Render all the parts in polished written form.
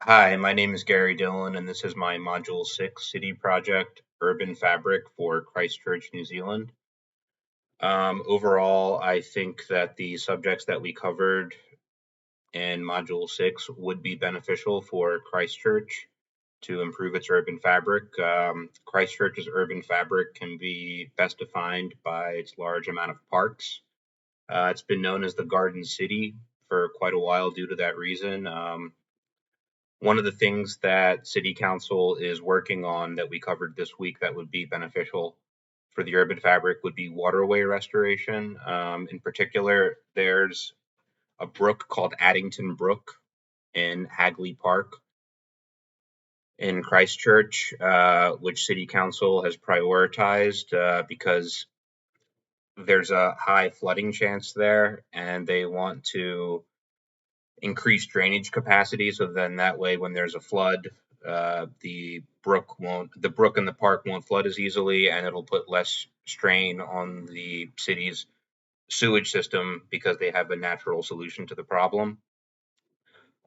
Hi, my name is Gary Dillon, and this is my Module 6 city project, Urban Fabric for Christchurch, New Zealand. Overall, I think that the subjects that we covered in Module 6 would be beneficial for Christchurch to improve its urban fabric. Christchurch's urban fabric can be best defined by its large amount of parks. It's been known as the Garden City for quite a while due to that reason. One of the things that City Council is working on that we covered this week that would be beneficial for the urban fabric would be waterway restoration. In particular, there's a brook called Addington Brook in Hagley Park in Christchurch, which City Council has prioritized because there's a high flooding chance there, and they want to increase drainage capacity. So then that way, when there's a flood, the brook in the park won't flood as easily, and it'll put less strain on the city's sewage system because they have a natural solution to the problem.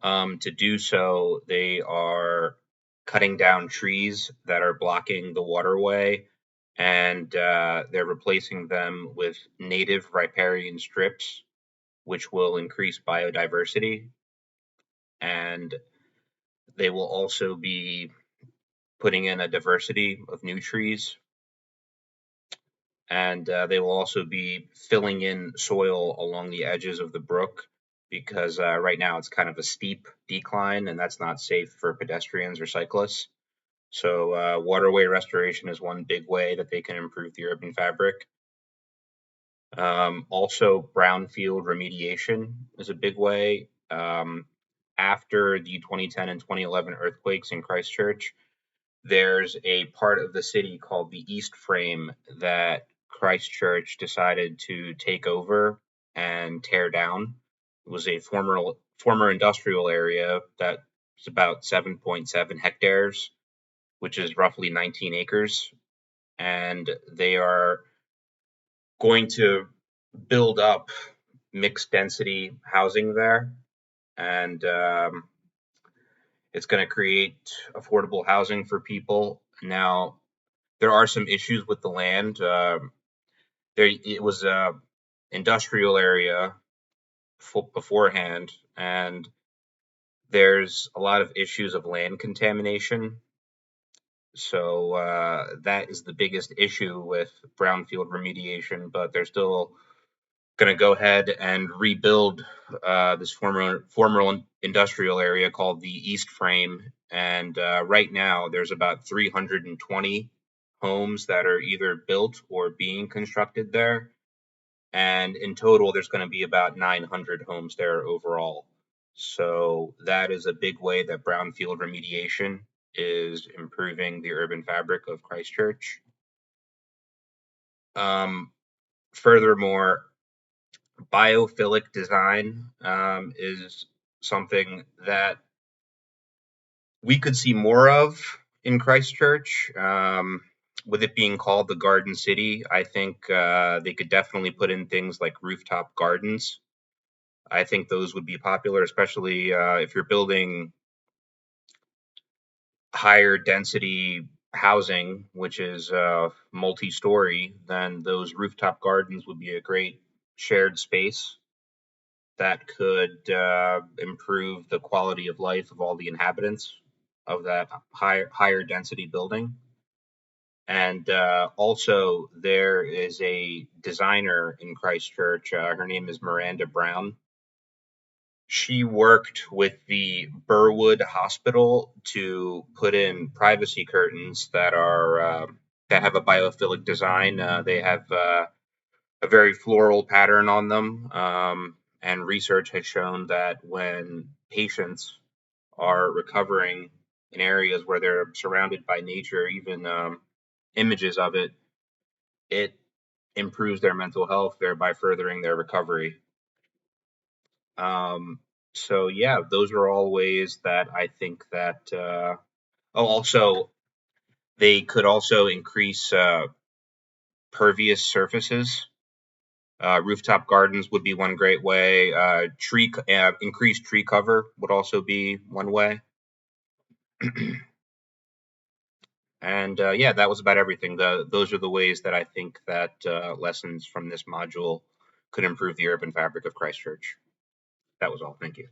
To do so, they are cutting down trees that are blocking the waterway, and they're replacing them with native riparian strips, which will increase biodiversity. And they will also be putting in a diversity of new trees, and they will also be filling in soil along the edges of the brook because right now it's kind of a steep decline, and that's not safe for pedestrians or cyclists. So, waterway restoration is one big way that they can improve the urban fabric. Also, brownfield remediation is a big way. After the 2010 and 2011 earthquakes in Christchurch, there's a part of the city called the East Frame that Christchurch decided to take over and tear down. It was a former industrial area that's about 7.7 hectares, which is roughly 19 acres, and they are going to build up mixed density housing there, and it's going to create affordable housing for people. Now, there are some issues with the land. It was a industrial area beforehand, and there's a lot of issues of land contamination. So that is the biggest issue with brownfield remediation. But they're still going to go ahead and rebuild this former industrial area called the East Frame. And right now, there's about 320 homes that are either built or being constructed there. And in total, there's going to be about 900 homes there overall. So that is a big way that brownfield remediation is improving the urban fabric of Christchurch. Um, Furthermore, biophilic design is something that we could see more of in Christchurch. With it being called the Garden City, I think they could definitely put in things like rooftop gardens. I think those would be popular, especially if you're building higher density housing, which is multi-story. Then those rooftop gardens would be a great shared space that could improve the quality of life of all the inhabitants of that higher density building. And also, there is a designer in Christchurch. Her name is Miranda Brown. She worked with the Burwood Hospital to put in privacy curtains that have a biophilic design. They have a very floral pattern on them, and research has shown that when patients are recovering in areas where they're surrounded by nature, even images of it, it improves their mental health, thereby furthering their recovery. Um, so yeah, those are all ways that I think that. Also, they could also increase pervious surfaces. Rooftop gardens would be one great way. Increased tree cover would also be one way. And yeah, that was about everything. Those are the ways that I think that lessons from this module could improve the urban fabric of Christchurch. That was all. Thank you.